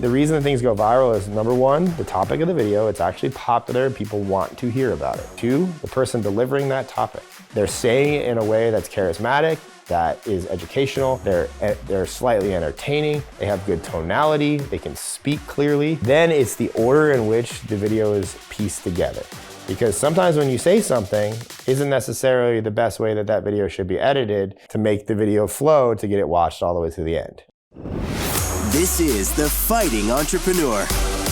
The reason that things go viral is, number one, the topic of the video, it's actually popular and people want to hear about it. Two, the person delivering that topic. They're saying it in a way that's charismatic, that is educational, they're slightly entertaining, they have good tonality, they can speak clearly. Then it's the order in which the video is pieced together. Because sometimes when you say something isn't necessarily the best way that video should be edited to make the video flow to get it watched all the way to the end. This is The Fighting Entrepreneur,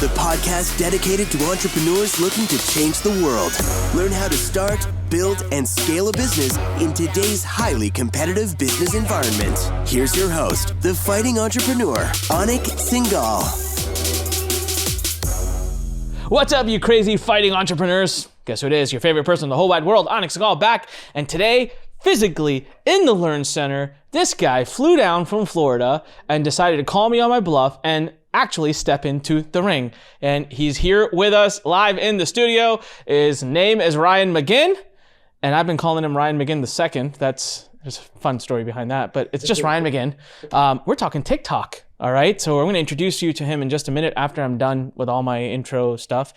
the podcast dedicated to entrepreneurs looking to change the world. Learn how to start, build, and scale a business in today's highly competitive business environment. Here's your host, The Fighting Entrepreneur, Anik Singal. What's up, you crazy fighting entrepreneurs? Guess who it is? Your favorite person in the whole wide world, Anik Singal, back. And today, physically in the Lurn Center, this guy flew down from Florida and decided to call me on my bluff and actually step into the ring. And he's here with us live in the studio. His name is Ryan Magin, and I've been calling him Ryan Magin II. There's a fun story behind that, but it's just Ryan Magin. We're talking TikTok. All right, so we're going to introduce you to him in just a minute after I'm done with all my intro stuff.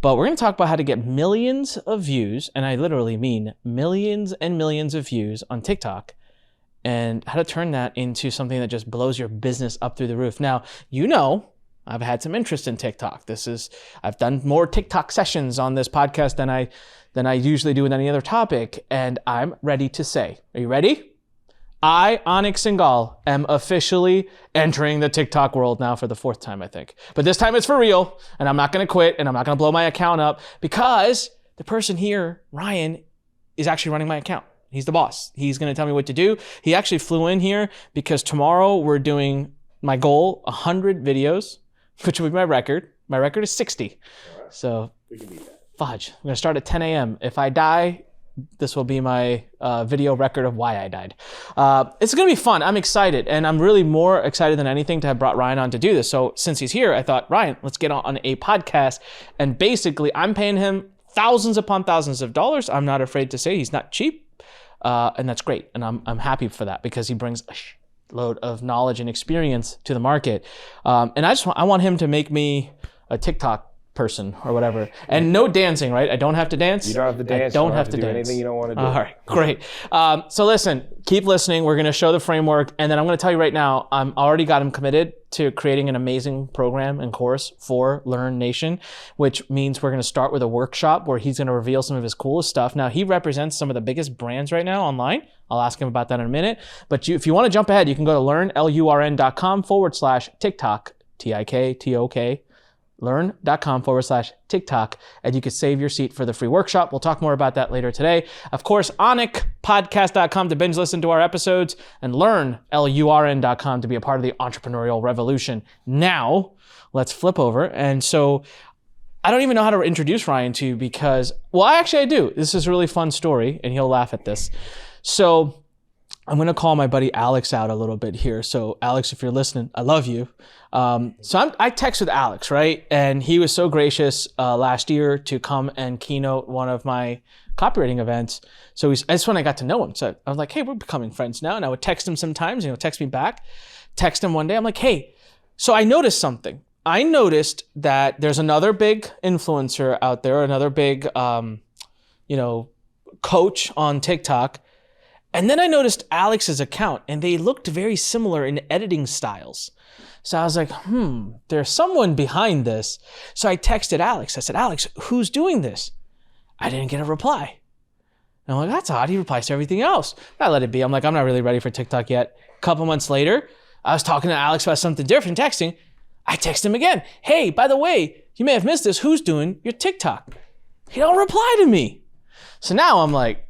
But we're going to talk about how to get millions of views, and I literally mean millions and millions of views on TikTok, and how to turn that into something that just blows your business up through the roof. Now, you know, I've had some interest in TikTok. I've done more TikTok sessions on this podcast than I usually do with any other topic, and I'm ready to say, are you ready? I, Anik Singal, am officially entering the TikTok world now for the fourth time, I think. But this time it's for real, and I'm not going to quit, and I'm not going to blow my account up, because the person here, Ryan, is actually running my account. He's the boss. He's going to tell me what to do. He actually flew in here because tomorrow we're doing my goal, 100 videos, which will be my record. My record is 60. Right. So, we can beat that. Fudge. I'm going to start at 10 a.m. If I die, this will be my video record of why I died. It's going to be fun. I'm excited, and I'm really more excited than anything to have brought Ryan on to do this. So since he's here, I thought, Ryan, let's get on a podcast. And basically, I'm paying him thousands upon thousands of dollars. I'm not afraid to say he's not cheap, and that's great. And I'm happy for that because he brings a load of knowledge and experience to the market. And I want him to make me a TikTok person or whatever, and no dancing, right? I don't have to dance. You don't have to dance. I don't have to do dance. Anything you don't want to do. All right, great. So listen, keep listening. We're going to show the framework, and then I'm going to tell you right now, I'm already got him committed to creating an amazing program and course for Lurn Nation, which means we're going to start with a workshop where he's going to reveal some of his coolest stuff. Now, he represents some of the biggest brands right now online. I'll ask him about that in a minute. But if you want to jump ahead, you can go to lurn.com/TikTok, TikTok. Lurn.com/TikTok, and you can save your seat for the free workshop. We'll talk more about that later today. Of course, AnikPodcast.com to binge listen to our episodes, and Lurn.com to be a part of the entrepreneurial revolution. Now, let's flip over. And so, I don't even know how to introduce Ryan to you because, well, actually I do. This is a really fun story, and he'll laugh at this. So, I'm going to call my buddy Alex out a little bit here. So Alex, if you're listening, I love you. I text with Alex, right? And he was so gracious last year to come and keynote one of my copywriting events. So that's when I got to know him. So I was like, hey, we're becoming friends now. And I would text him sometimes, text me back. Text him one day. I'm like, hey, so I noticed something. I noticed that there's another big influencer out there, another big, coach on TikTok. And then I noticed Alex's account, and they looked very similar in editing styles. So I was like, there's someone behind this. So I texted Alex. I said, Alex, who's doing this? I didn't get a reply. And I'm like, that's odd. He replies to everything else. I let it be. I'm like, I'm not really ready for TikTok yet. A couple months later, I was talking to Alex about something different, texting. I text him again. Hey, by the way, you may have missed this. Who's doing your TikTok? He don't reply to me. So now I'm like,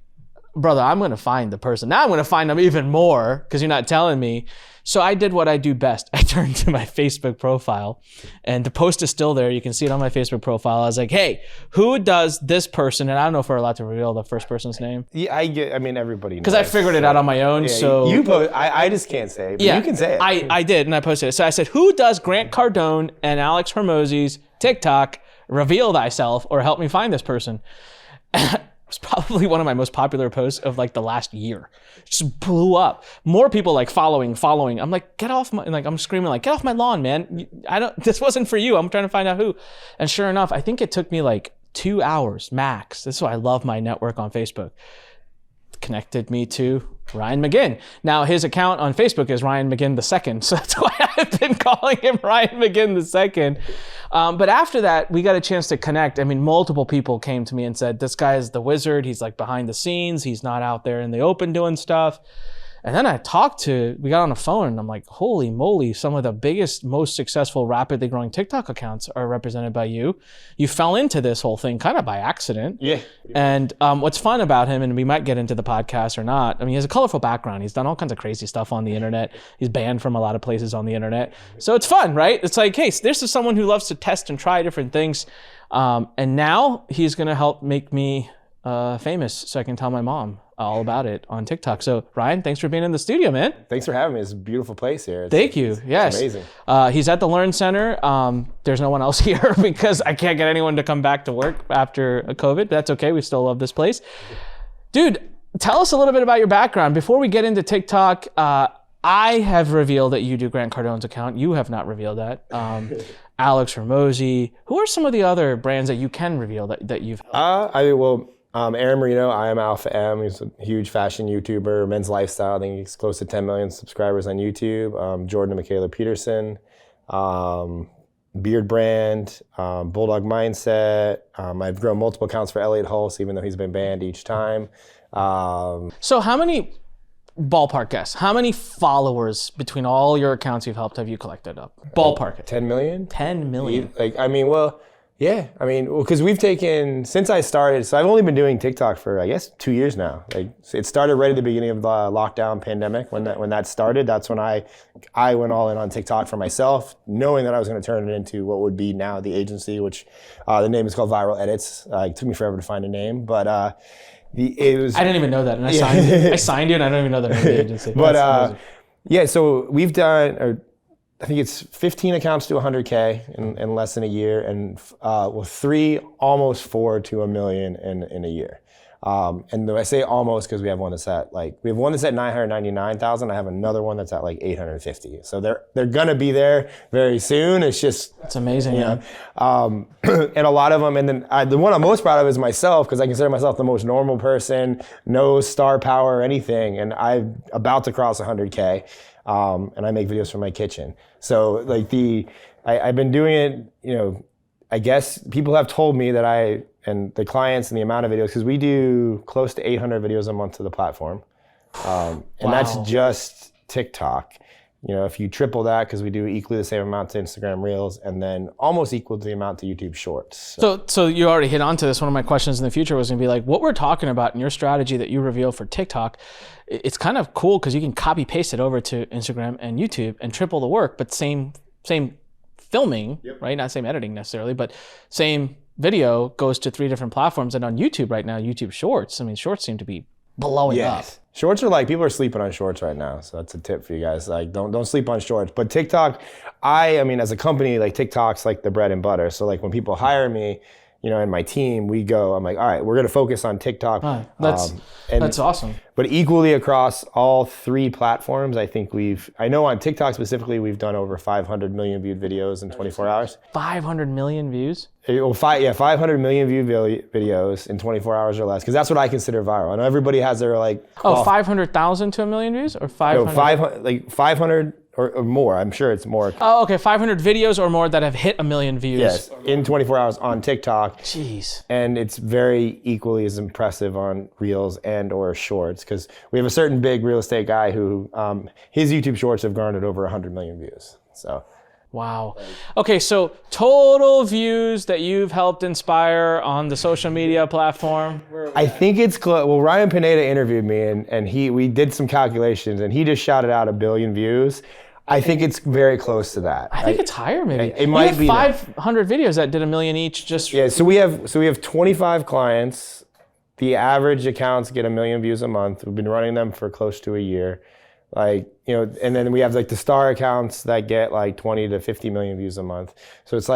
brother, I'm going to find the person. Now I'm going to find them even more because you're not telling me. So I did what I do best. I turned to my Facebook profile, and the post is still there. You can see it on my Facebook profile. I was like, hey, who does this person? And I don't know if we're allowed to reveal the first person's name. Yeah, everybody knows. Because I figured it out on my own. Yeah, so you post, I just can't say it, but you can say it. I did, and I posted it. So I said, who does Grant Cardone and Alex Hormozi's TikTok? Reveal thyself or help me find this person. was probably one of my most popular posts of like the last year. Just blew up. More people like following. I'm like, get off my, like I'm screaming like, get off my lawn, man. This wasn't for you. I'm trying to find out who. And sure enough, I think it took me like 2 hours max. This is why I love my network on Facebook. Connected me to Ryan Magin. Now his account on Facebook is Ryan Magin II, so that's why I've been calling him Ryan Magin II. But after that, we got a chance to connect. I mean, multiple people came to me and said, this guy is the wizard. He's like behind the scenes. He's not out there in the open doing stuff. And then we got on the phone and I'm like, holy moly, some of the biggest, most successful, rapidly growing TikTok accounts are represented by you. You fell into this whole thing kind of by accident. Yeah. And what's fun about him, and we might get into the podcast or not, I mean, he has a colorful background. He's done all kinds of crazy stuff on the internet. He's banned from a lot of places on the internet. So it's fun, right? It's like, hey, this is someone who loves to test and try different things. And now he's going to help make me famous so I can tell my mom all about it on TikTok. So Ryan, thanks for being in the studio, man. Thanks for having me. It's a beautiful place here. Thank you. Yes. It's amazing. He's at the Lurn Center. There's no one else here because I can't get anyone to come back to work after COVID, but that's okay. We still love this place. Dude, tell us a little bit about your background. Before we get into TikTok, I have revealed that you do Grant Cardone's account. You have not revealed that. Alex Ramosi. Who are some of the other brands that you can reveal that you've helped? Aaron Marino, I am Alpha M. He's a huge fashion YouTuber, men's lifestyle. I think he's close to 10 million subscribers on YouTube. Jordan and Michaela Peterson, Beard Brand, Bulldog Mindset. I've grown multiple accounts for Elliot Hulse, even though he's been banned each time. So how many, ballpark guess, how many followers between all your accounts you've helped have you collected up? Ballpark it. 10 million? 10 million. Yeah, because we've taken, since I started, so I've only been doing TikTok for, I guess, 2 years now. Like, it started right at the beginning of the lockdown pandemic. When that started, that's when I went all in on TikTok for myself, knowing that I was going to turn it into what would be now the agency, which the name is called Viral Edits. It took me forever to find a name, but it was. I didn't even know that, and I signed you, and I don't even know the name of the agency. But yeah, so we've done. I think it's 15 accounts to 100K in less than a year, and 3, almost 4 to 1 million in a year. And I say almost because we have one that's at 999,000. I have another one that's at like 850. So they're gonna be there very soon. It's just that's amazing. Yeah. And a lot of them. And then the one I'm most proud of is myself, because I consider myself the most normal person, no star power or anything, and I'm about to cross 100K. And I make videos from my kitchen. So like I've been doing it, I guess people have told me that and the clients and the amount of videos, because we do close to 800 videos a month to the platform. And that's just TikTok. If you triple that, because we do equally the same amount to Instagram Reels, and then almost equal to the amount to YouTube Shorts. So you already hit onto this. One of my questions in the future was going to be like, what we're talking about in your strategy that you reveal for TikTok, it's kind of cool because you can copy paste it over to Instagram and YouTube and triple the work, but same filming, yep. Right? Not same editing necessarily, but same video goes to 3 different platforms. And on YouTube right now, YouTube Shorts, Shorts seem to be blowing up. Shorts are people are sleeping on Shorts right now. So that's a tip for you guys. Don't sleep on Shorts. But TikTok, as a company, TikTok's like the bread and butter. So when people hire me, and my team, I'm like, all right, we're going to focus on TikTok. That's awesome. But equally across all 3 platforms, I know on TikTok specifically, we've done over 500 million viewed videos in 24 hours. 500 million views? 500 million viewed videos in 24 hours or less, because that's what I consider viral. I know everybody has their 500,000 to 1 million views, or 500? No, 500 or more. I'm sure it's more. Oh, okay. 500 videos or more that have hit 1 million views. Yes, in 24 hours on TikTok. Jeez. And it's very equally as impressive on Reels and or Shorts, because we have a certain big real estate guy who his YouTube Shorts have garnered over 100 million views. So. Wow. Okay, so total views that you've helped inspire on the social media platform? I think it's close. Well, Ryan Pineda interviewed me, and we did some calculations, and he just shouted out 1 billion views. I think it's very close to that. I think it's higher, maybe. It might be 500 videos that did 1 million each. Just yeah. So we have 25 clients. The average accounts get 1 million views a month. We've been running them for close to a year. And then we have the star accounts that get 20 to 50 million views a month. So it's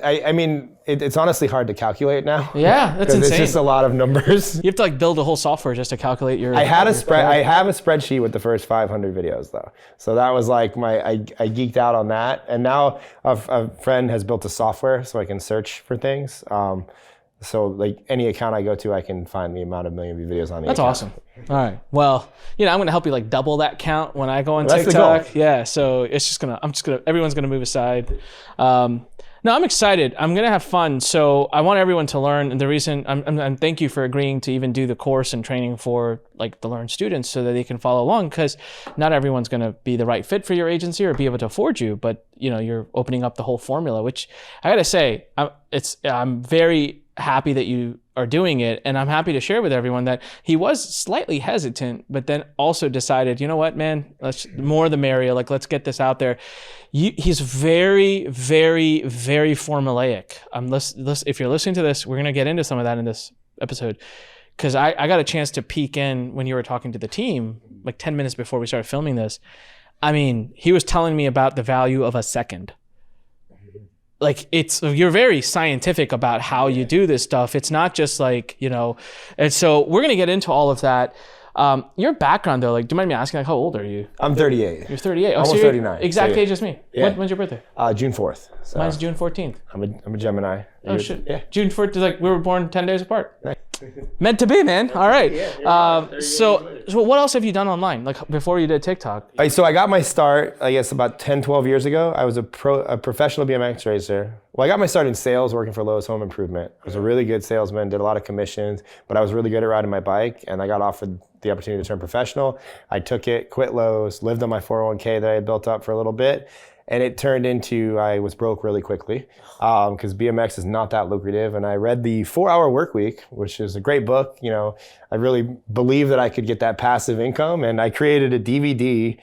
I mean, it's honestly hard to calculate now. Yeah, that's insane. It's just a lot of numbers. You have to like build a whole software just to calculate your. I have a spreadsheet with the first 500 videos though. So that was like I geeked out on that. And now a friend has built a software so I can search for things. So like any account I go to, I can find the amount of million view videos on the That's account. awesome. All right. Well, I'm going to help you like double that count when I go on That's the TikTok. goal. Yeah. So everyone's going to move aside. No, I'm excited. I'm going to have fun. So I want everyone to learn. And the reason I'm thank you for agreeing to even do the course and training for like the Lurn students so that they can follow along, because not everyone's going to be the right fit for your agency or be able to afford you. But you're opening up the whole formula, which I got to say, I'm very happy that you are doing it, and I'm happy to share with everyone that he was slightly hesitant, but then also decided, you know what, man, more the merrier. Like, let's get this out there. He's very, very, very formulaic. If you're listening to this, we're gonna get into some of that in this episode, because I got a chance to peek in when you were talking to the team, like 10 minutes before we started filming this. I mean, he was telling me about the value of a second. Like you're very scientific about how you do this stuff. It's not just like, and so we're going to get into all of that. Your background though, like, do you mind me asking, like, how old are you? I'm 38. You're 38. Almost so you're 39. Exact So, age as me. Yeah. When's your birthday? June 4th. So Mine's June 14th. I'm a Gemini. Oh shit. Yeah. June 4th, like we were born 10 days apart. Meant to be, man. All right. So what else have you done online? Like before you did TikTok? So I got my start, I guess about 10, 12 years ago. I was a professional BMX racer. Well, I got my start in sales working for Lowe's Home Improvement. I was a really good salesman, did a lot of commissions, but I was really good at riding my bike, and I got offered the opportunity to turn professional. I took it, quit Lowe's, lived on my 401k that I had built up for a little bit, and it turned into I was broke really quickly because BMX is not that lucrative. And I read the 4-Hour Workweek, which is a great book. I really believed that I could get that passive income, and I created a DVD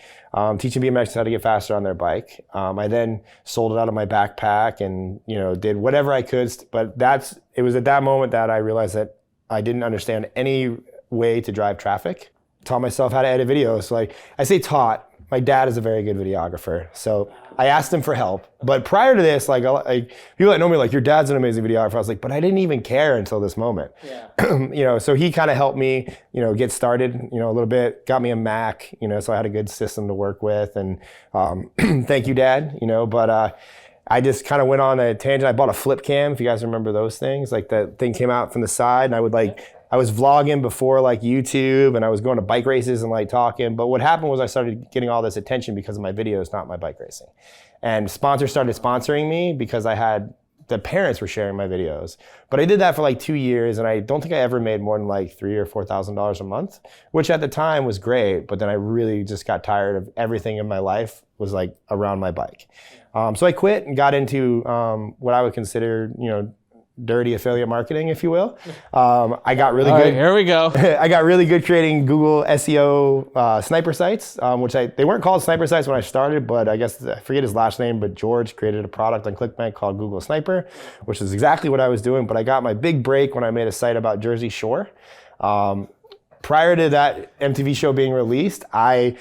teaching BMX how to get faster on their bike. I then sold it out of my backpack and did whatever I could. But it was at that moment that I realized that I didn't understand any way to drive traffic. Taught myself how to edit videos. So like I say taught. My dad is a very good videographer, so I asked him for help. But prior to this, like people that know me, like, your dad's an amazing videographer. I was like, but I didn't even care until this moment. Yeah. So he kind of helped me, get started, a little bit. Got me a Mac, so I had a good system to work with. And thank you, Dad. But I just kind of went on a tangent. I bought a flip cam, if you guys remember those things. Like that thing came out from the side, and I was vlogging before like YouTube, and I was going to bike races and like talking. But what happened was I started getting all this attention because of my videos, not my bike racing. And sponsors started sponsoring me because the parents were sharing my videos. But I did that for like 2 years, and I don't think I ever made more than like $3,000 or $4,000 a month, which at the time was great. But then I really just got tired of everything in my life was like around my bike. So I quit and got into what I would consider, dirty affiliate marketing, if you will. I got really good. Right, here we go. I got really good creating Google SEO sniper sites, which they weren't called sniper sites when I started, but I guess I forget his last name, but George created a product on ClickBank called Google Sniper, which is exactly what I was doing. But I got my big break when I made a site about Jersey Shore. Prior to that MTV show being released, I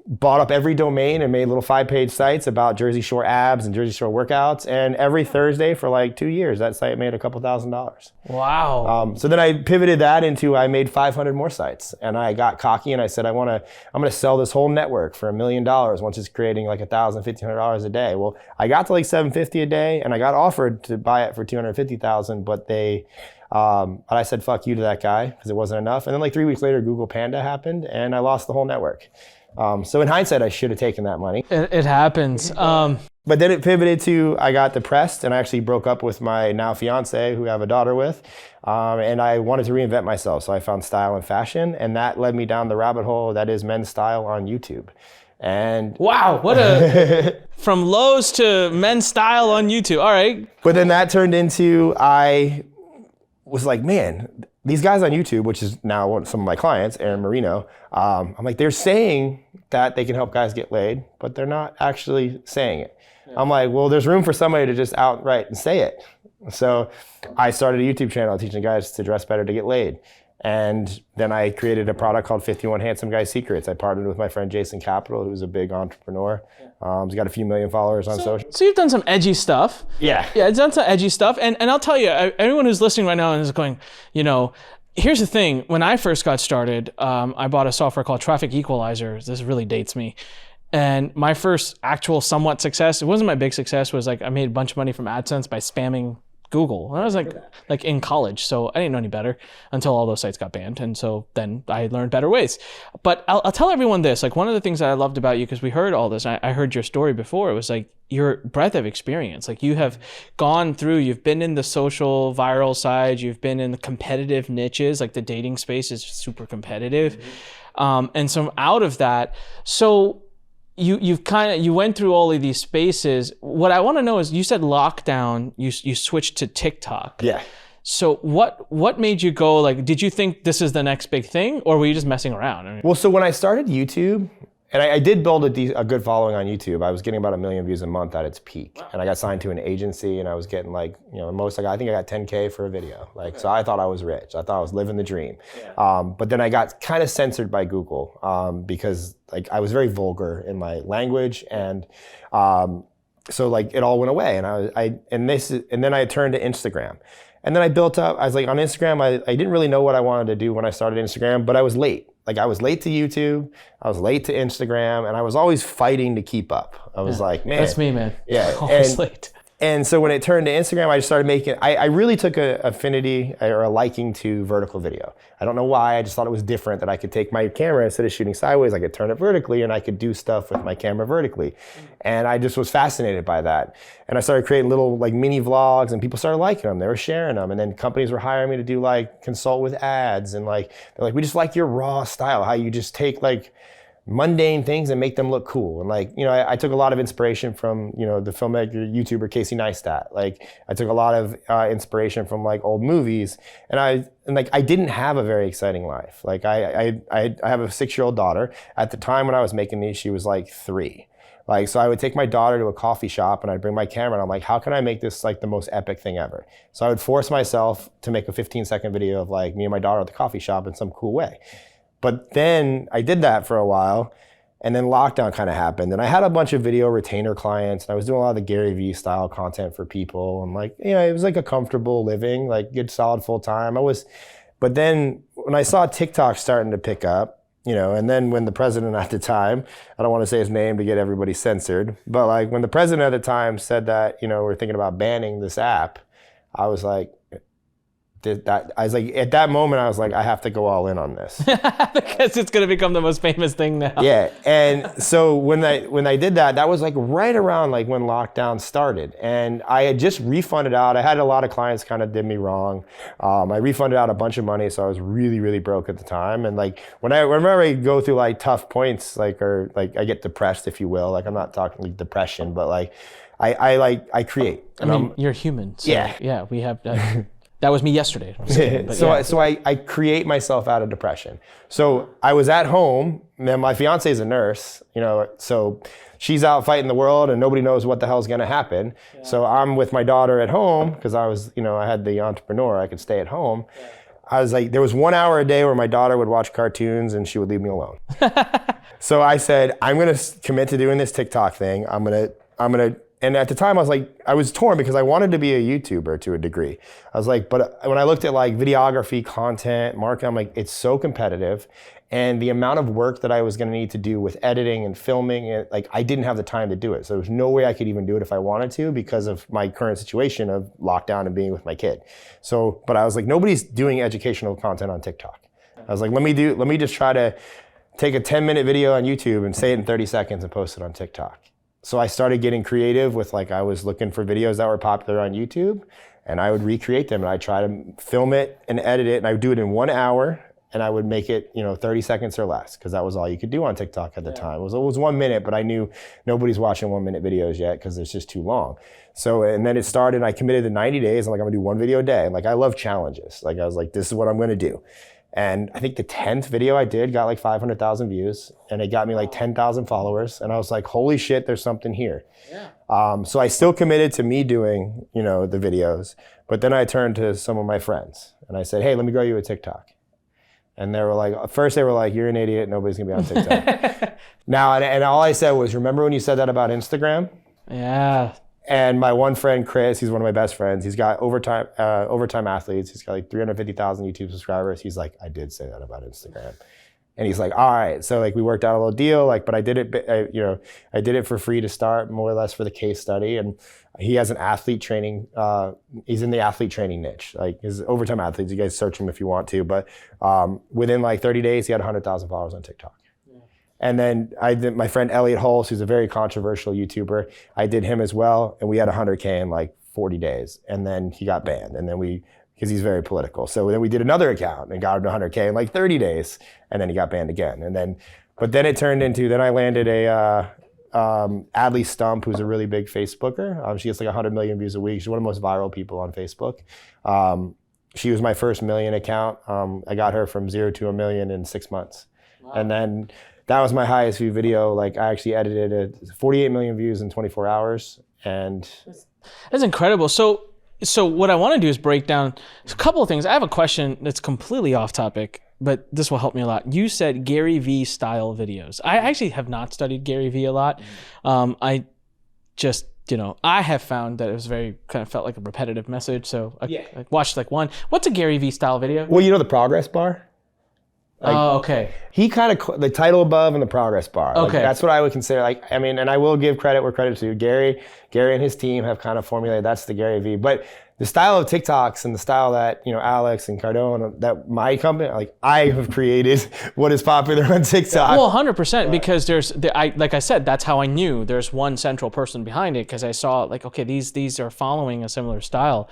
bought up every domain and made little 5-page sites about Jersey Shore abs and Jersey Shore workouts. And every Thursday for like 2 years, that site made a couple $1,000s. Wow. So then I pivoted that into I made 500 more sites, and I got cocky and I said, I'm going to sell this whole network for $1 million once it's creating like $1,000, $1,500 a day. Well, I got to like $750 a day, and I got offered to buy it for $250,000, but but I said, fuck you to that guy because it wasn't enough. And then like 3 weeks later, Google Panda happened, and I lost the whole network. So in hindsight, I should have taken that money. It happens. But then it pivoted to I got depressed, and I actually broke up with my now fiance, who I have a daughter with, and I wanted to reinvent myself. So I found style and fashion, and that led me down the rabbit hole that is men's style on YouTube. And wow, from Lowe's to men's style on YouTube. All right. But then that turned into I was like, man, these guys on YouTube, which is now some of my clients, Aaron Marino, I'm like, they're saying that they can help guys get laid, but they're not actually saying it. Yeah. I'm like, well, there's room for somebody to just outright and say it. So I started a YouTube channel teaching guys to dress better to get laid. And then I created a product called 51 Handsome Guy Secrets. I partnered with my friend Jason Capital, who's a big entrepreneur. He's got a few million followers on social. So you've done some edgy stuff. Yeah. Yeah, it's done some edgy stuff. And I'll tell you, everyone who's listening right now and is going, here's the thing. When I first got started, I bought a software called Traffic Equalizer. This really dates me. And my first actual somewhat success, it wasn't my big success, was like I made a bunch of money from AdSense by spamming Google. And I was like in college, so I didn't know any better until all those sites got banned. And so then I learned better ways. But I'll tell everyone this, like one of the things that I loved about you, because we heard all this, I heard your story before, it was like your breadth of experience. Like you have gone through, you've been in the social viral side, you've been in the competitive niches, like the dating space is super competitive. And so out of that, so you went through all of these spaces. What I want to know is, you said lockdown, you switched to TikTok. Yeah. So what made you go, like, did you think this is the next big thing, or were you just messing around? Well, so when I started YouTube, and I did build a good following on YouTube. I was getting about 1 million views a month at its peak. And I got signed to an agency, and I was getting like, I think I got 10K for a video. So I thought I was rich. I thought I was living the dream. But then I got kind of censored by Google because like I was very vulgar in my language, and so like it all went away. And then I turned to Instagram. And then I built up, I was like on Instagram, I didn't really know what I wanted to do when I started Instagram, but I was late. Like I was late to YouTube, I was late to Instagram, and I was always fighting to keep up. I was like, man. That's me, man. Yeah. Always late. And so when it turned to Instagram, I just started making, I really took an affinity or a liking to vertical video. I don't know why, I just thought it was different, that I could take my camera, instead of shooting sideways, I could turn it vertically, and I could do stuff with my camera vertically. And I just was fascinated by that. And I started creating little like mini vlogs, and people started liking them, they were sharing them. And then companies were hiring me to do like consult with ads, and like, they're like, we just like your raw style, how you just take like mundane things and make them look cool. And like, I took a lot of inspiration from, the filmmaker, YouTuber Casey Neistat. Like I took a lot of inspiration from like old movies, and I didn't have a very exciting life. Like I have a 6-year-old daughter. At the time when I was making these, she was like 3. Like, so I would take my daughter to a coffee shop, and I'd bring my camera, and I'm like, how can I make this like the most epic thing ever? So I would force myself to make a 15-second video of like me and my daughter at the coffee shop in some cool way. But then I did that for a while, and then lockdown kind of happened. And I had a bunch of video retainer clients, and I was doing a lot of the Gary Vee style content for people. And like, it was like a comfortable living, like good solid full time. But then when I saw TikTok starting to pick up, and then when the president at the time, I don't want to say his name to get everybody censored, but like when the president at the time said that, we're thinking about banning this app, I was like, at that moment, I was like, I have to go all in on this. Because it's going to become the most famous thing now. Yeah. And so when I did that, that was like right around like when lockdown started. And I had just refunded out. I had a lot of clients kind of did me wrong. I refunded out a bunch of money, so I was really, really broke at the time. And like whenever I go through like tough points, I get depressed, if you will. Like I'm not talking like depression, but like I create. You're human. So yeah. We have that. That was me yesterday. So I create myself out of depression. So I was at home, and my fiance is a nurse, so she's out fighting the world, and nobody knows what the hell's gonna happen. Yeah. So I'm with my daughter at home, because I was, I had the entrepreneur, I could stay at home. Yeah. I was like, there was 1 hour a day where my daughter would watch cartoons and she would leave me alone. So I said, I'm gonna commit to doing this TikTok thing. I'm gonna. And at the time, I was torn, because I wanted to be a YouTuber to a degree. I was like, but when I looked at like videography, content, marketing, I'm like, it's so competitive. And the amount of work that I was gonna need to do with editing and filming, like I didn't have the time to do it. So there was no way I could even do it if I wanted to, because of my current situation of lockdown and being with my kid. So, but I was like, nobody's doing educational content on TikTok. I was like, let me just try to take a 10-minute video on YouTube and say it in 30 seconds and post it on TikTok. So I started getting creative with I was looking for videos that were popular on YouTube, and I would recreate them, and I'd try to film it and edit it, and I would do it in 1 hour, and I would make it 30 seconds or less, because that was all you could do on TikTok at the time. It was 1 minute, but I knew nobody's watching 1 minute videos yet, because it's just too long. So, and then it started, I committed to 90 days, I'm like, I'm gonna do 1 video a day. Like I love challenges. Like I was like, this is what I'm gonna do. And I think the 10th video I did got like 500,000 views, and it got me like 10,000 followers. And I was like, holy shit, there's something here. Yeah. So I still committed to me doing, the videos, but then I turned to some of my friends and I said, hey, let me grow you a TikTok. And they were like, at first they were like, you're an idiot, nobody's gonna be on TikTok. Now, and all I said was, remember when you said that about Instagram? Yeah. And my one friend, Chris, he's one of my best friends. He's got overtime athletes. He's got like 350,000 YouTube subscribers. He's like, I did say that about Instagram. And he's like, all right. So like we worked out a little deal, like, but I did it, I did it for free to start, more or less for the case study. And he has an athlete training, he's in the athlete training niche, like his overtime athletes. You guys search him if you want to, but within like 30 days, he had 100,000 followers on TikTok. And then I did my friend Elliot Hulse, who's a very controversial YouTuber. I did him as well, and we had 100K in like 40 days. And then he got banned, and then because he's very political. So then we did another account and got him to 100K in like 30 days, and then he got banned again. But then it turned into, then I landed Adley Stump, who's a really big Facebooker. She gets like 100 million views a week. She's one of the most viral people on Facebook. She was my first million account. I got her from 0 to 1 million in 6 months. Wow. And then that was my highest view video. Like I actually edited it, 48 million views in 24 hours. And that's incredible. So what I want to do is break down a couple of things. I have a question that's completely off topic, but this will help me a lot. You said Gary Vee style videos. I actually have not studied Gary Vee a lot. I just, I have found that it was kind of felt like a repetitive message. So I watched like one. What's a Gary Vee style video? Well, the progress bar? Like, oh, okay. He kind of, the title above and the progress bar. Okay. That's what I would consider. And I will give credit where credit's due. Gary and his team have kind of formulated, that's the Gary Vee. But the style of TikToks and the style that, Alex and Cardone, that my company, like I have created what is popular on TikTok. Well, 100%, because like I said, that's how I knew there's one central person behind it, because I saw like, okay, these are following a similar style.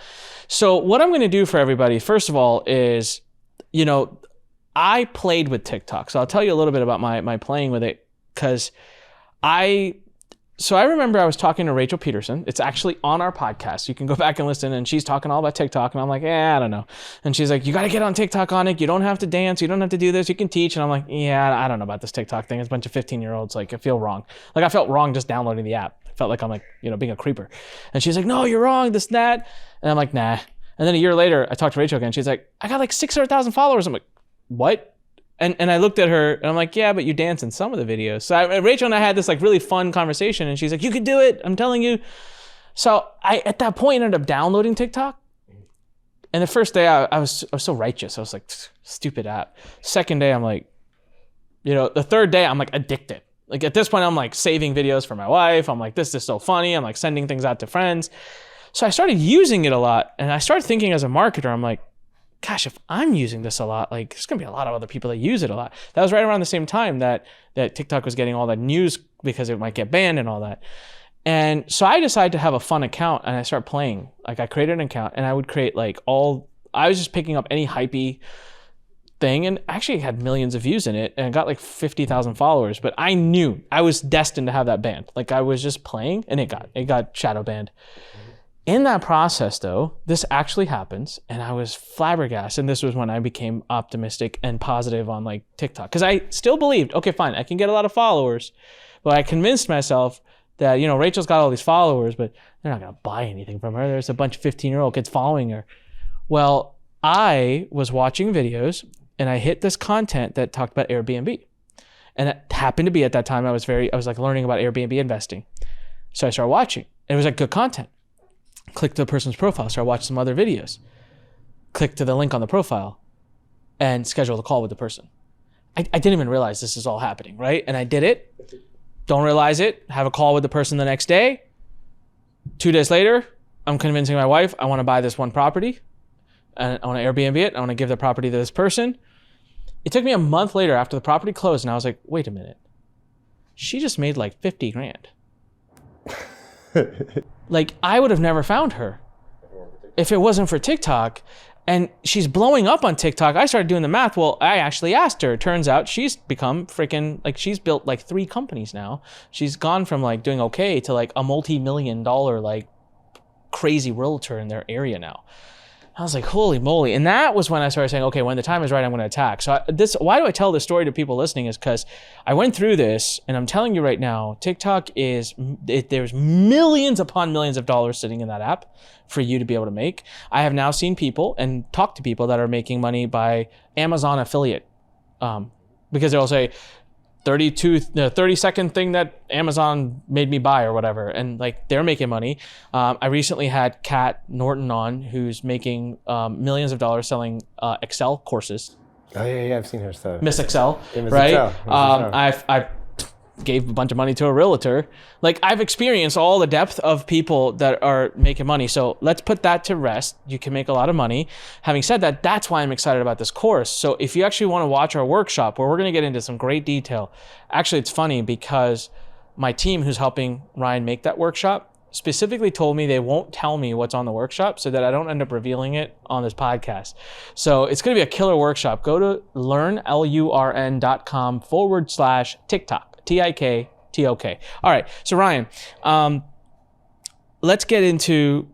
So what I'm going to do for everybody, first of all, is, I played with TikTok. So I'll tell you a little bit about my playing with it, because I remember I was talking to Rachel Peterson. It's actually on our podcast. You can go back and listen, and she's talking all about TikTok, and I'm like, I don't know. And she's like, you got to get on TikTok, Anik. You don't have to dance. You don't have to do this. You can teach. And I'm like, I don't know about this TikTok thing. It's a bunch of 15-year-olds. Like, I feel wrong. Like, I felt wrong just downloading the app. I felt like I'm like, being a creeper. And she's like, no, you're wrong, this, that. And I'm like, nah. And then a year later, I talked to Rachel again. She's like, I got like 600,000 followers. I'm like, what? And I looked at her and I'm like, yeah, but you dance in some of the videos. So Rachel and I had this like really fun conversation, and she's like, you could do it, I'm telling you. So I, at that point, ended up downloading TikTok. And the first day I was so righteous. I was like, stupid app. Second day, I'm like, the third day, I'm like addicted. Like at this point, I'm like saving videos for my wife. I'm like, this is so funny. I'm like sending things out to friends. So I started using it a lot, and I started thinking as a marketer, I'm like, gosh, if I'm using this a lot, like there's gonna be a lot of other people that use it a lot. That was right around the same time that TikTok was getting all that news because it might get banned and all that. And so I decided to have a fun account, and I started playing. Like I created an account, and I would create I was just picking up any hypey thing, and actually had millions of views in it, and got like 50,000 followers. But I knew I was destined to have that banned. Like I was just playing, and it got shadow banned. In that process, though, this actually happens, and I was flabbergasted. And this was when I became optimistic and positive on like TikTok, because I still believed, okay, fine, I can get a lot of followers, but I convinced myself that Rachel's got all these followers, but they're not gonna buy anything from her. There's a bunch of 15-year-old kids following her. Well, I was watching videos, and I hit this content that talked about Airbnb, and it happened to be at that time I was like learning about Airbnb investing. So I started watching. It was like good content. Click to the person's profile, start watching some other videos. Click to the link on the profile and schedule the call with the person. I didn't even realize this is all happening, right? And I did it, don't realize it, have a call with the person the next day. 2 days later, I'm convincing my wife, I want to buy this one property, and I want to Airbnb it, I want to give the property to this person. It took me a month later after the property closed, and I was like, wait a minute. She just made like 50 grand. Like I would have never found her if it wasn't for TikTok, and she's blowing up on TikTok. I started doing the math. Well, I actually asked her. Turns out she's become freaking like she's built like 3 companies now. She's gone from like doing okay to like a multi-million-dollar like crazy realtor in their area now. I was like, holy moly. And that was when I started saying, okay, when the time is right, I'm going to attack. So why do I tell this story to people listening is because I went through this, and I'm telling you right now, TikTok there's millions upon millions of dollars sitting in that app for you to be able to make. I have now seen people and talked to people that are making money by Amazon affiliate because they'll say 30-second thing that Amazon made me buy or whatever, and like they're making money. I recently had Kat Norton on, who's making millions of dollars selling Excel courses. Oh yeah, I've seen her stuff. Miss Excel, Yeah, Miss right? Excel. I've gave a bunch of money to a realtor. Like I've experienced all the depth of people that are making money. So let's put that to rest. You can make a lot of money. Having said that, that's why I'm excited about this course. So if you actually want to watch our workshop where we're going to get into some great detail, actually it's funny because my team who's helping Ryan make that workshop specifically told me they won't tell me what's on the workshop so that I don't end up revealing it on this podcast. So it's going to be a killer workshop. Go to lurn.com/TikTok. TikTok. All right. So Ryan, let's get into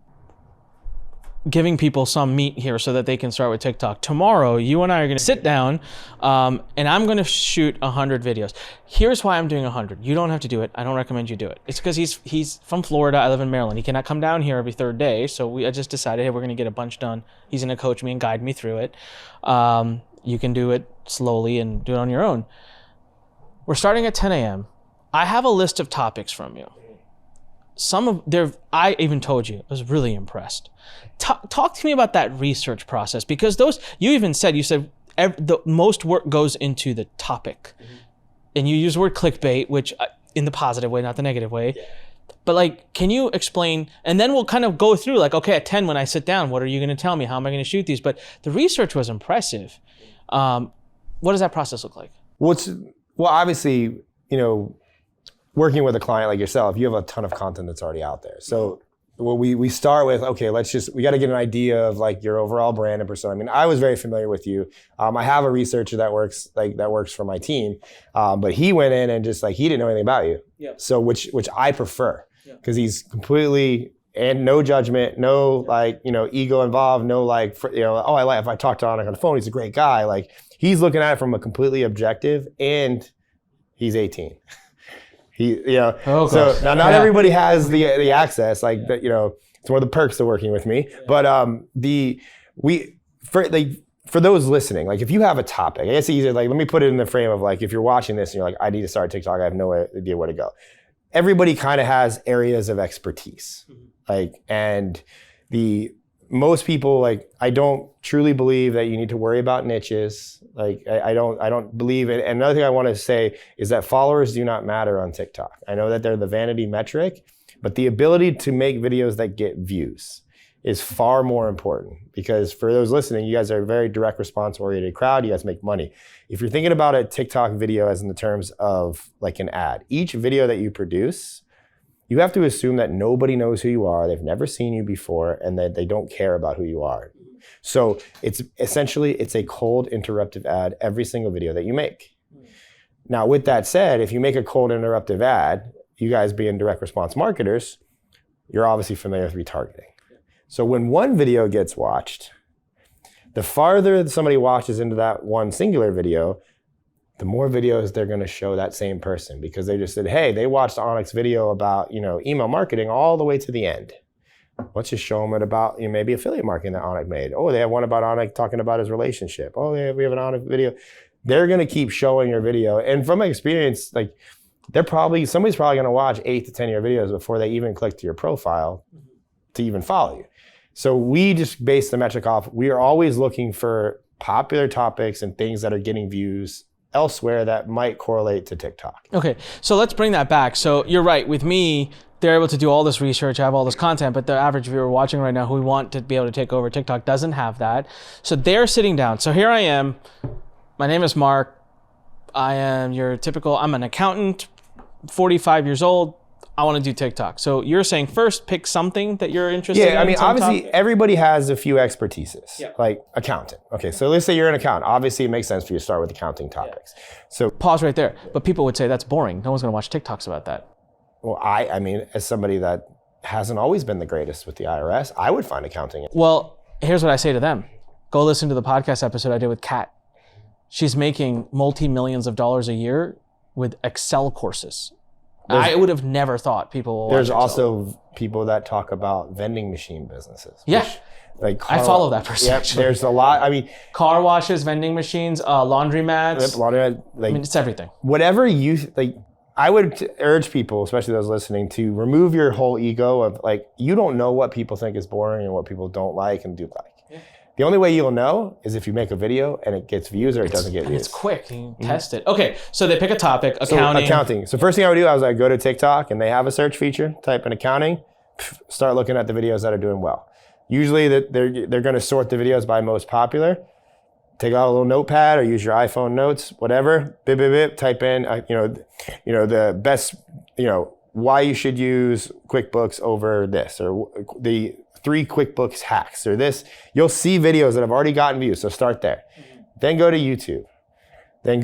giving people some meat here so that they can start with TikTok. Tomorrow, you and I are going to sit down and I'm going to shoot 100 videos. Here's why I'm doing 100. You don't have to do it. I don't recommend you do it. It's because he's from Florida. I live in Maryland. He cannot come down here every third day. So I just decided, hey, we're going to get a bunch done. He's going to coach me and guide me through it. You can do it slowly and do it on your own. We're starting at 10 a.m. I have a list of topics from you. I even told you, I was really impressed. Talk to me about that research process, because you said the most work goes into the topic. And you use the word clickbait, which in the positive way, not the negative way. Yeah. But like, can you explain, and then we'll kind of go through like, okay, at 10 when I sit down, what are you going to tell me? How am I going to shoot these? But the research was impressive. What does that process look like? Well, obviously, working with a client like yourself, you have a ton of content that's already out there. So we start with, okay, we got to get an idea of like your overall brand and persona. I mean, I was very familiar with you. I have a researcher that works for my team, but he went in and just like, he didn't know anything about you. Yeah. So which I prefer, because he's completely, and no judgment, no ego involved, no like, if I talk to Anik on the phone, he's a great guy. Like, he's looking at it from a completely objective, and he's 18. So now not everybody has the access, like that, it's one of the perks of working with me. Yeah. But for those listening, like if you have a topic, I guess it's easier, like let me put it in the frame of like, if you're watching this and you're like, I need to start TikTok, I have no idea where to go. Everybody kind of has areas of expertise. And most people, like, I don't truly believe that you need to worry about niches. Like, I don't believe it. And another thing I want to say is that followers do not matter on TikTok. I know that they're the vanity metric, but the ability to make videos that get views is far more important, because for those listening, you guys are a very direct response oriented crowd. You guys make money. If you're thinking about a TikTok video as in the terms of like an ad, each video that you produce, you have to assume that nobody knows who you are, they've never seen you before, and that they don't care about who you are. So it's a cold interruptive ad every single video that you make. Now, with that said, if you make a cold interruptive ad, you guys being direct response marketers, you're obviously familiar with retargeting. So when one video gets watched, the farther somebody watches into that one singular video, the more videos they're going to show that same person, because they just said, hey, they watched Anik's video about, email marketing all the way to the end. Let's just show them it about, maybe affiliate marketing that Anik made. Oh, they have one about Anik talking about his relationship. Oh, yeah, we have an Anik video. They're going to keep showing your video. And from my experience, like somebody's probably going to watch 8 to 10 of your videos before they even click to your profile to even follow you. So we just base the metric off. We are always looking for popular topics and things that are getting views elsewhere that might correlate to TikTok. Okay, so let's bring that back. So you're right, with me, they're able to do all this research, have all this content, but the average viewer watching right now who we want to be able to take over TikTok doesn't have that. So they're sitting down. So here I am, my name is Mark. I am I'm an accountant, 45 years old. I want to do TikTok. So you're saying first pick something that you're interested in? Yeah, I mean, obviously everybody has a few expertises, like accountant. Okay, so let's say you're an accountant. Obviously it makes sense for you to start with accounting topics. Yeah. So pause right there. But people would say that's boring. No one's going to watch TikToks about that. Well, I mean, as somebody that hasn't always been the greatest with the IRS, I would find accounting. Well, here's what I say to them. Go listen to the podcast episode I did with Kat. She's making multi-millions of dollars a year with Excel courses. I would have never thought people will watch There's it, also people that talk about vending machine businesses. Yeah. Like I follow that person. Yep, there's a lot. I mean, car washes, vending machines, laundromats. Like, it's everything. Whatever you like. I would urge people, especially those listening, to remove your whole ego of like, you don't know what people think is boring and what people don't like and do like. Yeah. The only way you'll know is if you make a video and it gets views or it doesn't get views. It's quick. You can test it. Okay, so they pick a topic, accounting. So first thing I would do, I go to TikTok and they have a search feature, type in accounting, start looking at the videos that are doing well. Usually they're going to sort the videos by most popular. Take out a little notepad or use your iPhone notes, whatever. Bip, bip, bip. Type in, the best, why you should use QuickBooks over this, or the 3 QuickBooks hacks, or this. You'll see videos that have already gotten views. So start there. Mm-hmm. Then go to YouTube. Then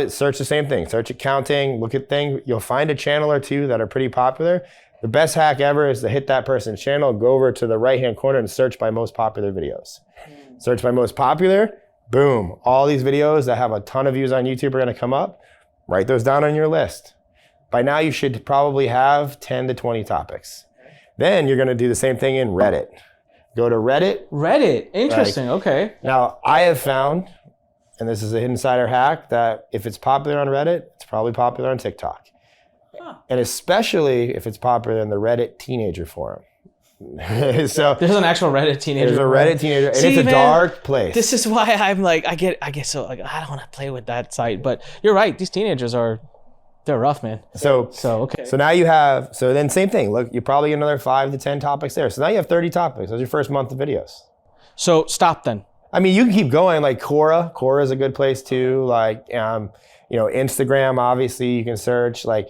search the same thing. Search accounting. Look at things. You'll find a channel or two that are pretty popular. The best hack ever is to hit that person's channel, go over to the right-hand corner and search by most popular videos. Search by most popular, boom. All these videos that have a ton of views on YouTube are gonna come up. Write those down on your list. By now you should probably have 10 to 20 topics. Then you're gonna do the same thing in Reddit. Go to Reddit. Reddit, interesting, okay. Now I have found, and this is a insider hack, that if it's popular on Reddit, it's probably popular on TikTok. And especially if it's popular in the Reddit teenager forum. So there's an actual Reddit teenager. There's a Reddit teenager, and it's a dark place. This is why I'm like, I get so like, I don't want to play with that site. But you're right, these teenagers they're rough, man. So okay. So now you have, so then same thing. Look, you probably get another 5 to 10 topics there. So now you have 30 topics. That's your first month of videos. So stop then. I mean, you can keep going. Like Quora is a good place too. Like, Instagram, obviously you can search. Like,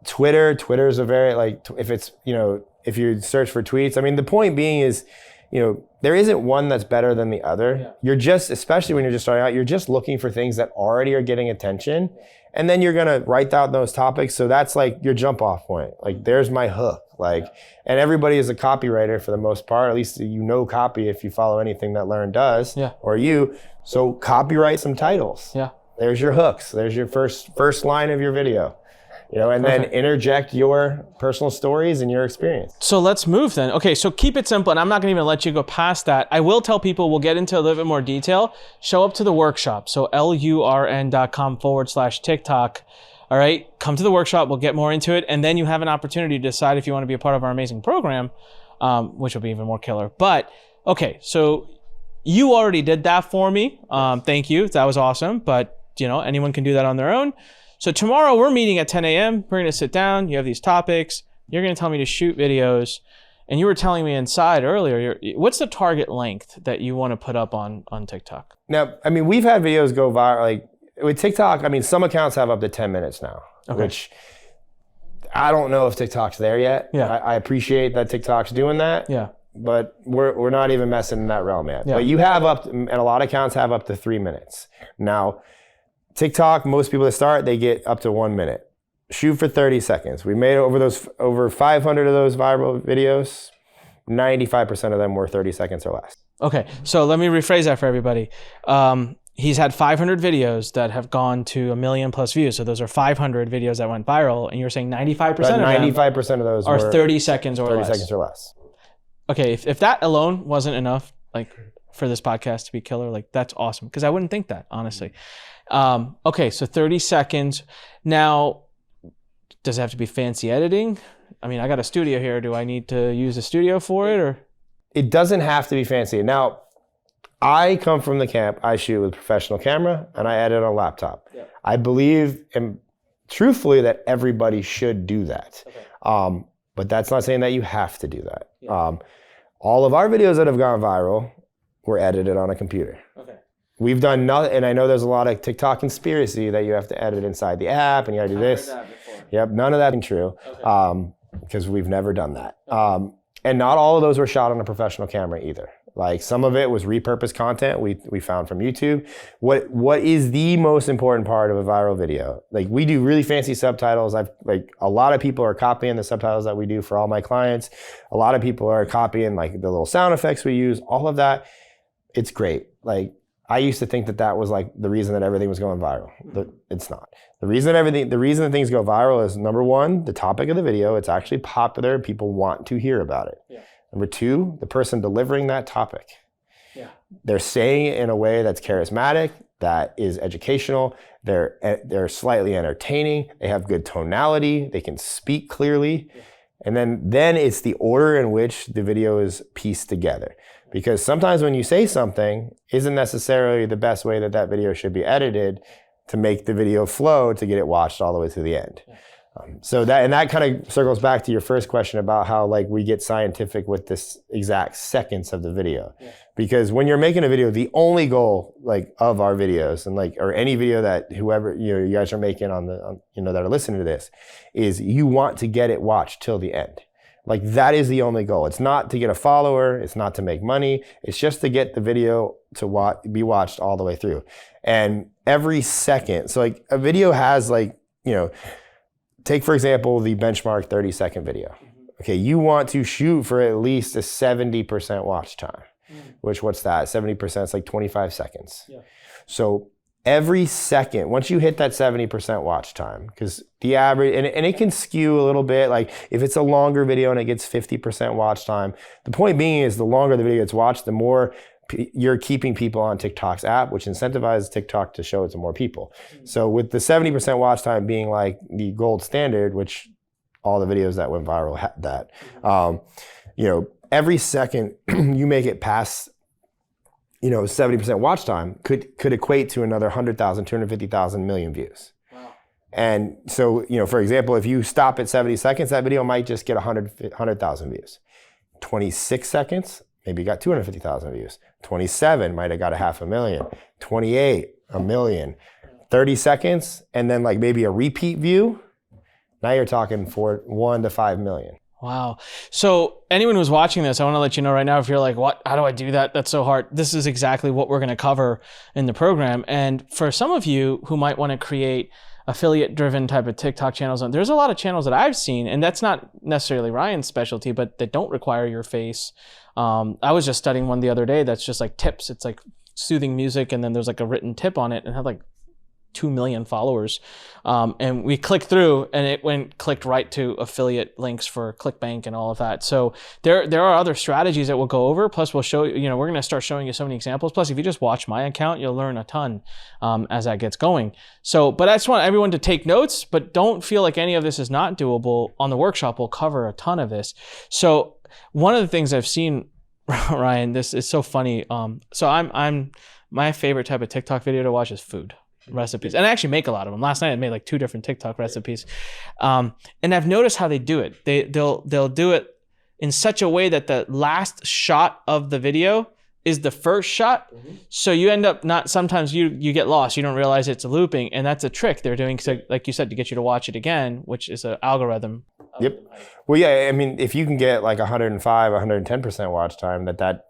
Twitter's a very, like, if it's, if you search for tweets. I mean, the point being is, there isn't one that's better than the other. Yeah. You're just, especially when you're just starting out, you're just looking for things that already are getting attention. And then you're going to write down those topics. So that's like your jump off point. Like, there's my hook. Like, and everybody is a copywriter for the most part. At least copy if you follow anything that Lurn does. Yeah. Or you. So copyright some titles. Yeah. There's your hooks. There's your first line of your video. And then interject your personal stories and your experience. So let's move then. Okay, so keep it simple, and I'm not gonna even let you go past that. I will tell people, we'll get into a little bit more detail. Show up to the workshop. So lurn.com/TikTok. All right, come to the workshop, we'll get more into it, and then you have an opportunity to decide if you wanna be a part of our amazing program, which will be even more killer. But, okay, so you already did that for me. Thank you, that was awesome, but anyone can do that on their own. So tomorrow we're meeting at 10 a.m. We're going to sit down. You have these topics. You're going to tell me to shoot videos. And you were telling me inside earlier, what's the target length that you want to put up on TikTok? Now, I mean, we've had videos go viral. Like with TikTok, I mean, some accounts have up to 10 minutes now, which I don't know if TikTok's there yet. Yeah. I appreciate that TikTok's doing that. Yeah. But we're not even messing in that realm yet. Yeah. But you have and a lot of accounts have up to 3 minutes. Now, TikTok, most people that start, they get up to 1 minute. Shoot for 30 seconds. We made over 500 of those viral videos. 95% of them were 30 seconds or less. Okay, so let me rephrase that for everybody. He's had 500 videos that have gone to 1 million plus views. So those are 500 videos that went viral, and you're saying 95% of them 95% of those are 30 seconds or 30 less. seconds or less. Okay, if that alone wasn't enough, like for this podcast to be killer, like that's awesome. Because I wouldn't think that, honestly. Okay, so 30 seconds. Now, does it have to be fancy editing? I mean, I got a studio here. Do I need to use a studio for it, or? It doesn't have to be fancy. Now, I come from the camp, I shoot with a professional camera and I edit on a laptop. Yeah. I believe, and truthfully, that everybody should do that. Okay. But that's not saying that you have to do that. Yeah. All of our videos that have gone viral were edited on a computer. Okay. We've done nothing, and I know there's a lot of TikTok conspiracy that you have to edit inside the app and you gotta do this. Heard that before. Yep, none of that is true, because we've never done that. And not all of those were shot on a professional camera either. Like some of it was repurposed content we found from YouTube. What is the most important part of a viral video? Like we do really fancy subtitles. A lot of people are copying the subtitles that we do for all my clients. A lot of people are copying like the little sound effects we use, all of that. It's great. Like I used to think that that was like the reason that everything was going viral. It's not. The reason that things go viral is, number one, the topic of the video. It's actually popular. People want to hear about it. Yeah. Number two, the person delivering that topic. Yeah. They're saying it in a way that's charismatic, that is educational. They're slightly entertaining. They have good tonality. They can speak clearly. Yeah. And then it's the order in which the video is pieced together. Because sometimes when you say something isn't necessarily the best way that video should be edited to make the video flow to get it watched all the way to the end. So that kind of circles back to your first question about how like we get scientific with this exact seconds of the video. Yeah. Because when you're making a video, the only goal like of our videos and like, or any video that whoever, you guys are making that are listening to this, is you want to get it watched till the end. Like that is the only goal. It's not to get a follower. It's not to make money. It's just to get the video to be watched all the way through. And every second, so like a video has like, take for example, the benchmark 30-second video. Okay, you want to shoot for at least a 70% watch time, which what's that? 70% is like 25 seconds. Yeah. So every second, once you hit that 70% watch time, because the average, and it can skew a little bit, like if it's a longer video and it gets 50% watch time, the point being is the longer the video gets watched, the more you're keeping people on TikTok's app, which incentivizes TikTok to show it to more people. So with the 70% watch time being like the gold standard, which all the videos that went viral had that, every second you make it past 70% watch time could equate to another 100,000, 250,000 million views. Wow. And so, for example, if you stop at 70 seconds, that video might just get 100,000 views. 26 seconds, maybe you got 250,000 views. 27 might have got 500,000. 28, 1 million. 30 seconds, and then like maybe a repeat view. Now you're talking for 1 to 5 million. Wow. So anyone who's watching this, I want to let you know right now, if you're like, what, how do I do that? That's so hard. This is exactly what we're going to cover in the program. And for some of you who might want to create affiliate driven type of TikTok channels, there's a lot of channels that I've seen, and that's not necessarily Ryan's specialty, but that don't require your face. I was just studying one the other day that's just like tips. It's like soothing music, and then there's like a written tip on it, and it had like 2 million followers. And we clicked through and it clicked right to affiliate links for ClickBank and all of that. So there are other strategies that we'll go over. Plus we'll show you, we're going to start showing you so many examples. Plus if you just watch my account, you'll learn a ton as that gets going. So, but I just want everyone to take notes, but don't feel like any of this is not doable. On the workshop, we'll cover a ton of this. So one of the things I've seen, Ryan, this is so funny. So I'm my favorite type of TikTok video to watch is food recipes, and I actually make a lot of them. Last night I made like 2 different TikTok recipes, and I've noticed how they do it. They'll do it in such a way that the last shot of the video is the first shot. So you end up sometimes you get lost. You don't realize it's looping, and that's a trick they're doing, so, like you said, to get you to watch it again, which is an algorithm. Yep. Well, yeah, I mean, if you can get like 105, 110% watch time, that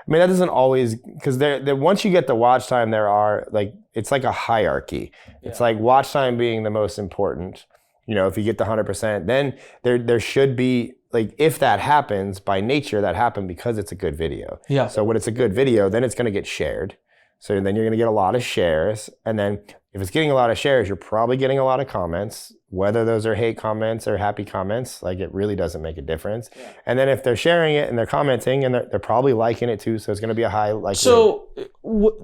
doesn't always, because once you get the watch time, there are like, it's like a hierarchy. Yeah. It's like watch time being the most important. If you get the 100%, then there should be, like, if that happens, by nature, that happened because it's a good video. Yeah. So when it's a good video, then it's going to get shared. So then you're going to get a lot of shares. And then if it's getting a lot of shares, you're probably getting a lot of comments. Whether those are hate comments or happy comments, like, it really doesn't make a difference. Yeah. And then if they're sharing it and they're commenting, and they're probably liking it too, so it's going to be a high likelihood. So,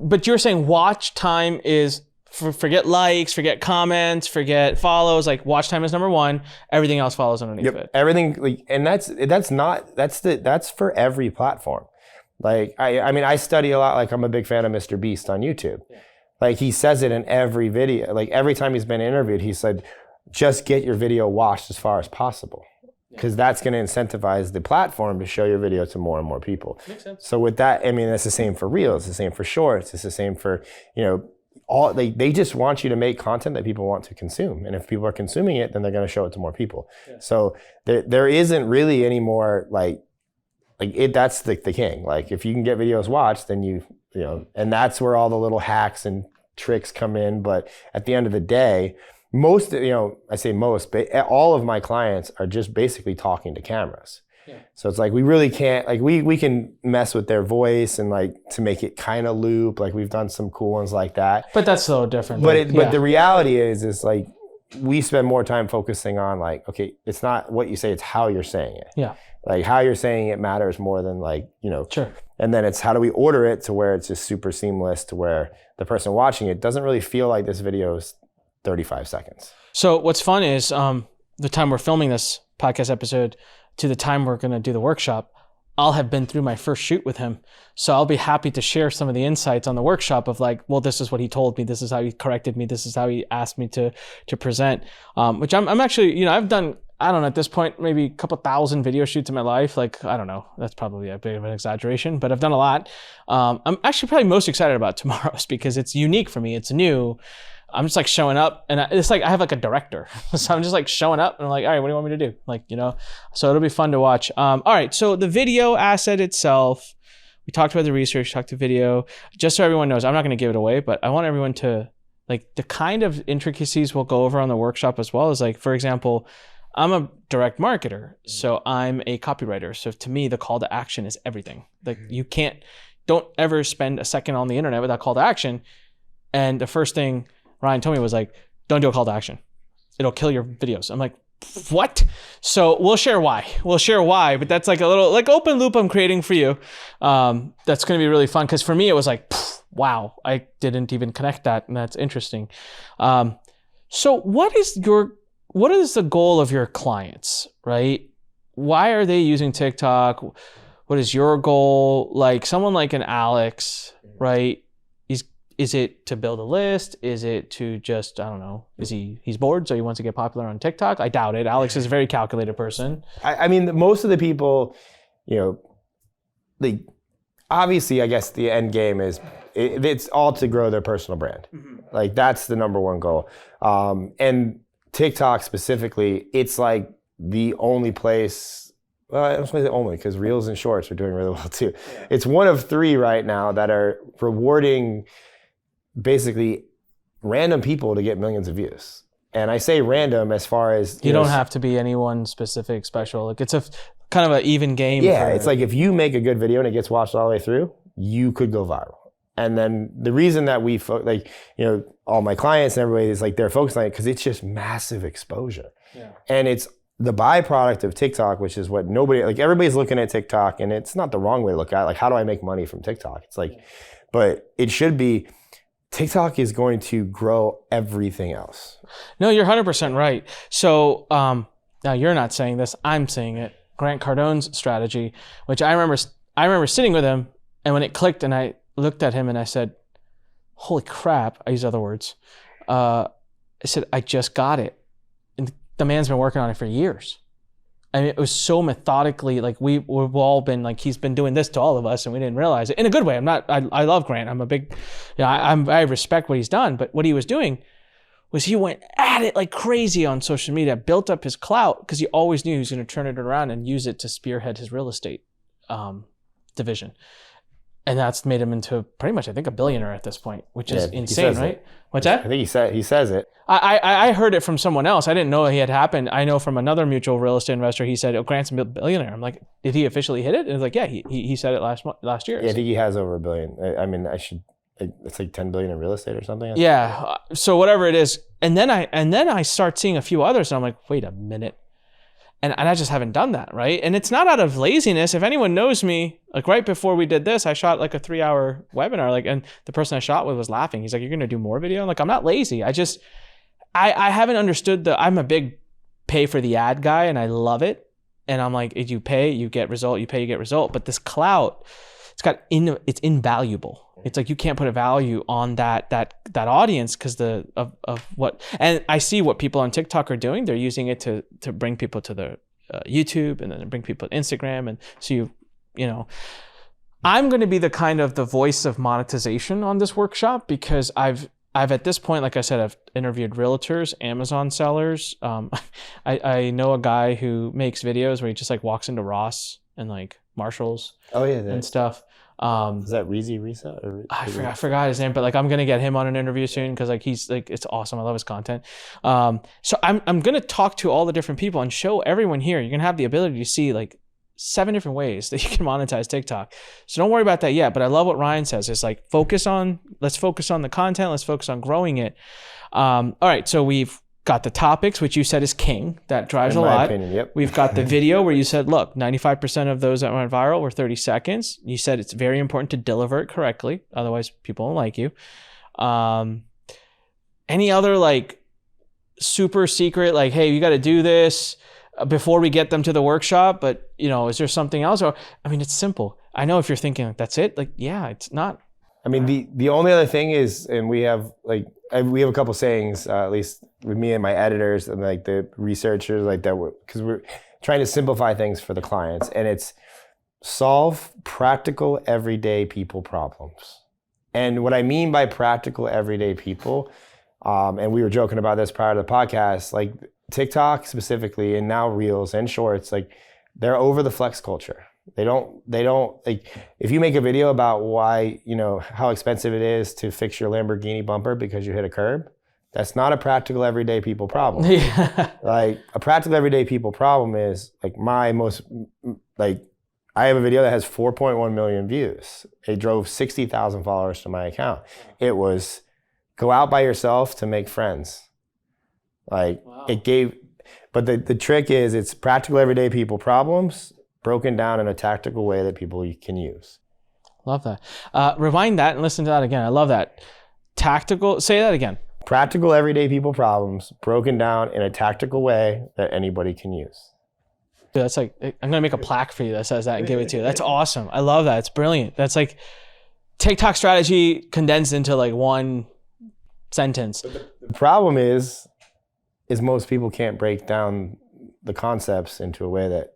but you're saying watch time is, forget likes, forget comments, forget follows. Like, watch time is number 1. Everything else follows underneath it. Everything, like, and that's for every platform. Like, I mean, I study a lot. Like, I'm a big fan of Mr. Beast on YouTube. Yeah. Like, he says it in every video. Like, every time he's been interviewed, he said, just get your video watched as far as possible, because that's going to incentivize the platform to show your video to more and more people. Makes sense. So with that, I mean, that's the same for Reels, it's the same for Shorts, it's the same for, all they just want you to make content that people want to consume. And if people are consuming it, then they're going to show it to more people. Yeah. So there isn't really any more that's the king. Like, if you can get videos watched, then and that's where all the little hacks and tricks come in. But at the end of the day, most, I say most, but all of my clients are just basically talking to cameras. So it's like we really can't, like we can mess with their voice and like to make it kind of loop. Like we've done some cool ones like that. But that's so different. But the reality is like we spend more time focusing on like, okay, it's not what you say, it's how you're saying it. Yeah. Like how you're saying it matters more than like, Sure. And then it's how do we order it to where it's just super seamless to where the person watching it doesn't really feel like this video is 35 seconds. So what's fun is the time we're filming this podcast episode to the time we're going to do the workshop, I'll have been through my first shoot with him. So I'll be happy to share some of the insights on the workshop of like, well, this is what he told me. This is how he corrected me. This is how he asked me to present, which I'm actually, I've done, I don't know, at this point, maybe a couple thousand video shoots in my life. Like, I don't know, that's probably a bit of an exaggeration, but I've done a lot. I'm actually probably most excited about tomorrow's because it's unique for me. It's new. I'm just like showing up and it's like I have like a director. So I'm just like showing up and I'm like, all right, what do you want me to do? Like, so it'll be fun to watch. All right, so the video asset itself, we talked about the research, talked to video. Just so everyone knows, I'm not going to give it away, but I want everyone to, like, the kind of intricacies we'll go over on the workshop as well as, like, for example, I'm a direct marketer, so I'm a copywriter. So to me, the call to action is everything. Like don't ever spend a second on the internet without call to action. And the first thing Ryan told me was like, don't do a call to action. It'll kill your videos. I'm like, what? So we'll share why, but that's like a little like open loop I'm creating for you. That's going to be really fun. Cause for me, it was like, wow, I didn't even connect that. And that's interesting. So what is the goal of your clients, right? Why are they using TikTok? What is your goal? Like someone like an Alex, right? Is it to build a list? Is it to just, I don't know, he's bored, so he wants to get popular on TikTok? I doubt it. Alex is a very calculated person. I mean, most of the people, like, obviously, I guess the end game is, it's all to grow their personal brand. Mm-hmm. Like, that's the number one goal. And TikTok specifically, it's like the only place, well, I don't say the only, because Reels and Shorts are doing really well too. Yeah. It's one of three right now that are rewarding basically random people to get millions of views. And I say random as far as... You don't have to be anyone specific, special. Like it's a kind of an even game. Yeah, it's like if you make a good video and it gets watched all the way through, you could go viral. And then the reason that we, all my clients and everybody is like, they're focused on it because it's just massive exposure. Yeah. And it's the byproduct of TikTok, which is what everybody's looking at TikTok, and it's not the wrong way to look at it. Like, how do I make money from TikTok? It's like, but it should be, TikTok is going to grow everything else. No, you're 100% right. So now you're not saying this, I'm saying it. Grant Cardone's strategy, which I remember sitting with him, and when it clicked and I looked at him and I said, holy crap, I use other words. I said, I just got it. And the man's been working on it for years. I mean, it was so methodically, like we've all been like, he's been doing this to all of us and we didn't realize it in a good way. I love Grant. I'm a big, I respect what he's done, but what he was doing was he went at it like crazy on social media, built up his clout because he always knew he was going to turn it around and use it to spearhead his real estate division. And that's made him into pretty much, I think, a billionaire at this point, which is insane, right? It. What's that? I think he says it. I heard it from someone else. I didn't know it had happened. I know from another mutual real estate investor, he said, Grant's a billionaire. I'm like, did he officially hit it? And it's like, yeah, he said it last year. Yeah, I think he has over $1 billion. I mean, it's like 10 billion in real estate or something. Yeah. So whatever it is. And then I start seeing a few others and I'm like, wait a minute. And I just haven't done that, right? And it's not out of laziness. If anyone knows me, like right before we did this, I shot like a 3-hour webinar, and the person I shot with was laughing. He's like, you're going to do more video? I'm like, I'm not lazy. I haven't understood I'm a big pay for the ad guy and I love it. And I'm like, if you pay, you get result, you pay, you get result. But this clout, it's invaluable. It's like you can't put a value on that audience because of what, and I see what people on TikTok are doing. They're using it to bring people to their YouTube, and then bring people to Instagram, and so I'm going to be the kind of the voice of monetization on this workshop because I've at this point, like I said, I've interviewed realtors, Amazon sellers. I know a guy who makes videos where he just like walks into Ross and like Marshalls. Oh yeah, and stuff. Is that Reezy Risa? Or I forgot his name, but like I'm gonna get him on an interview soon because like he's like, it's awesome. I love his content. So I'm gonna talk to all the different people and show everyone here. You're gonna have the ability to see like 7 different ways that you can monetize TikTok. So don't worry about that yet. But I love what Ryan says. It's like, let's focus on the content. Let's focus on growing it. All right. So we've got the topics, which you said is king. That drives a lot. In my opinion, yep. We've got the video where you said, look, 95% of those that went viral were 30 seconds. You said it's very important to deliver it correctly. Otherwise, people don't like you. Any other like super secret, like, hey, you got to do this before we get them to the workshop, but is there something else? Or, I mean, it's simple. I know if you're thinking like, that's it, like, yeah, it's not. I mean, the only other thing is, and we have a couple sayings, at least with me and my editors and like the researchers like that, because we're trying to simplify things for the clients, and it's solve practical everyday people problems. And what I mean by practical everyday people, and we were joking about this prior to the podcast, like TikTok specifically, and now Reels and Shorts, like they're over the flex culture. They don't like, if you make a video about why, how expensive it is to fix your Lamborghini bumper because you hit a curb, that's not a practical everyday people problem. Yeah. Like a practical everyday people problem is like I have a video that has 4.1 million views. It drove 60,000 followers to my account. It was go out by yourself to make friends. Like wow. But the trick is it's practical everyday people problems broken down in a tactical way that people can use. Love that. Rewind that and listen to that again. I love that. Tactical, say that again. Practical everyday people problems broken down in a tactical way that anybody can use. Dude, that's like, I'm going to make a plaque for you that says that and give it to you. That's awesome. I love that. It's brilliant. That's like TikTok strategy condensed into like one sentence. The problem is most people can't break down the concepts into a way that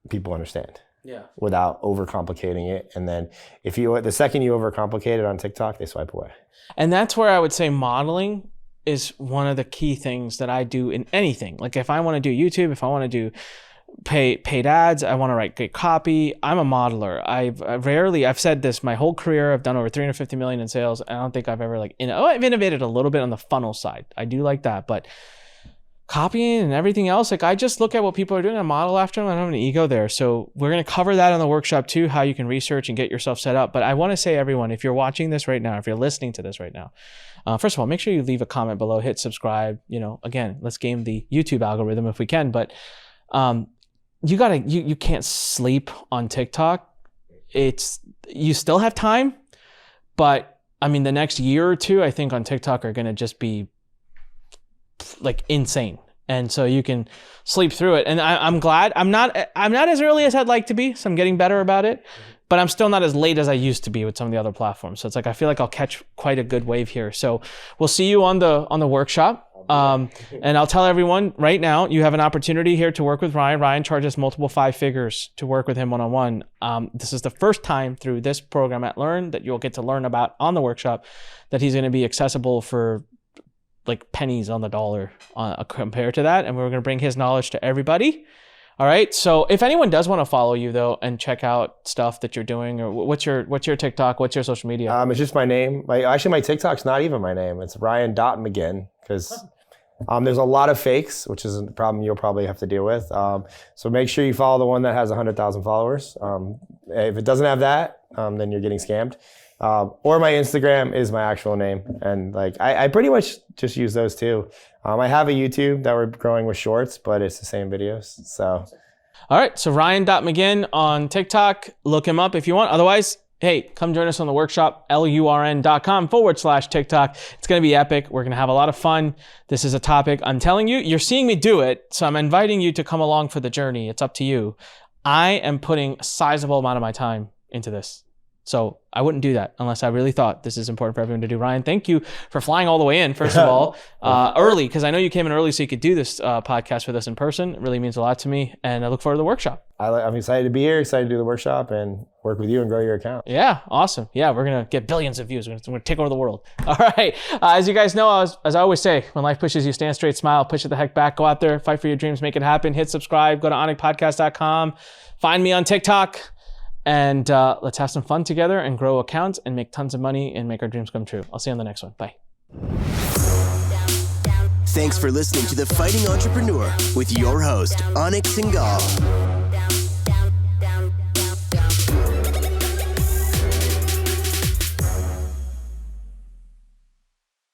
people understand. Yeah. Without overcomplicating it. And then the second you overcomplicate it on TikTok, they swipe away. And that's where I would say modeling is one of the key things that I do in anything. Like if I want to do YouTube, if I want to do paid ads, I want to write great copy, I'm a modeler. I've said this my whole career, I've done over 350 million in sales. I don't think I've ever I've innovated a little bit on the funnel side. I do like that, but copying and everything else, like I just look at what people are doing and model after them. I don't have an ego there. So we're going to cover that on the workshop too, how you can research and get yourself set up. But I want to say, everyone, if you're watching this right now, if you're listening to this right now, first of all, make sure you leave a comment below, hit subscribe. Again, let's game the YouTube algorithm if we can. But you can't sleep on TikTok. You still have time, but I mean, the next year or two, I think on TikTok are going to just be like insane. And so you can sleep through it. And I'm glad I'm not as early as I'd like to be. So I'm getting better about it, but I'm still not as late as I used to be with some of the other platforms. So it's like, I feel like I'll catch quite a good wave here. So we'll see you on the workshop. And I'll tell everyone right now, you have an opportunity here to work with Ryan. Ryan charges multiple 5 figures to work with him one-on-one. This is the first time through this program at Lurn that you'll get to learn about on the workshop that he's going to be accessible for like pennies on the dollar compared to that. And we're going to bring his knowledge to everybody. All right. So if anyone does want to follow you though, and check out stuff that you're doing, or what's your TikTok, what's your social media? It's just my name. Actually, my TikTok's not even my name. It's Ryan.Magin, because there's a lot of fakes, which is a problem you'll probably have to deal with. So make sure you follow the one that has 100,000 followers. If it doesn't have that, then you're getting scammed. Or my Instagram is my actual name. And like, I pretty much just use those two. I have a YouTube that we're growing with shorts, but it's the same videos. So. All right. So Ryan.Magin on TikTok, look him up if you want. Otherwise, hey, come join us on the workshop, lurn.com/TikTok. It's going to be epic. We're going to have a lot of fun. This is a topic, I'm telling you, you're seeing me do it. So I'm inviting you to come along for the journey. It's up to you. I am putting a sizable amount of my time into this. So I wouldn't do that unless I really thought this is important for everyone to do. Ryan, thank you for flying all the way in, first of all, early, because I know you came in early so you could do this podcast with us in person. It really means a lot to me, and I look forward to the workshop. I'm excited to be here, excited to do the workshop and work with you and grow your account. Yeah, awesome. Yeah, we're going to get billions of views. We're going to take over the world. All right. As you guys know, as I always say, when life pushes you, stand straight, smile, push it the heck back, go out there, fight for your dreams, make it happen, hit subscribe, go to anikpodcast.com, find me on TikTok. And let's have some fun together and grow accounts and make tons of money and make our dreams come true. I'll see you on the next one. Bye. Thanks for listening to The Fighting Entrepreneur with your host, Anik Singal.